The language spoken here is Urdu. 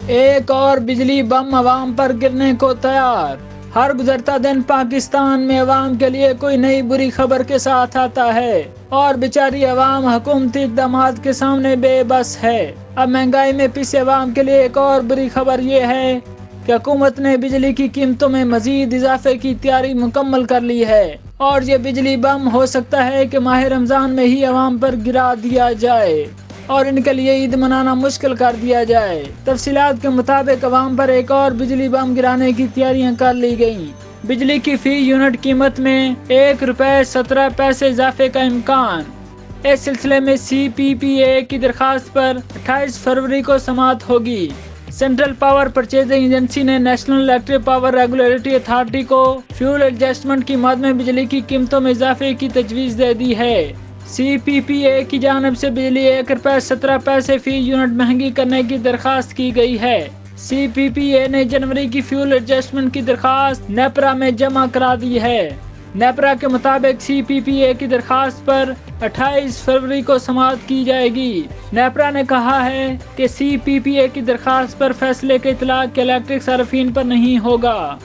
ایک اور بجلی بم عوام پر گرنے کو تیار۔ ہر گزرتا دن پاکستان میں عوام کے لیے کوئی نئی بری خبر کے ساتھ آتا ہے اور بیچاری عوام حکومتی اقدامات کے سامنے بے بس ہے۔ اب مہنگائی میں پسے عوام کے لیے ایک اور بری خبر یہ ہے کہ حکومت نے بجلی کی قیمتوں میں مزید اضافے کی تیاری مکمل کر لی ہے اور یہ بجلی بم ہو سکتا ہے کہ ماہ رمضان میں ہی عوام پر گرا دیا جائے اور ان کے لیے عید منانا مشکل کر دیا جائے۔ تفصیلات کے مطابق عوام پر ایک اور بجلی بم گرانے کی تیاریاں کر لی گئیں۔ بجلی کی فی یونٹ قیمت میں ₹1.17 اضافے کا امکان۔ اس سلسلے میں سی پی پی اے کی درخواست پر 28 فروری کو سماعت ہوگی۔ سینٹرل پاور پرچیزنگ ایجنسی نے national electric power regulatory authority کو فیول ایڈجسٹمنٹ کی مد میں بجلی کی قیمتوں میں اضافے کی تجویز دے دی ہے۔ سی پی پی اے کی جانب سے بجلی ₹1.17 فی یونٹ مہنگی کرنے کی درخواست کی گئی ہے۔ سی پی پی اے نے جنوری کی فیول ایڈجسٹمنٹ کی درخواست نیپرا میں جمع کرا دی ہے۔ نیپرا کے مطابق سی پی پی اے کی درخواست پر 28 فروری کو سماعت کی جائے گی۔ نیپرا نے کہا ہے کہ سی پی پی اے کی درخواست پر فیصلے کا اطلاق الیکٹرک صارفین پر نہیں ہوگا۔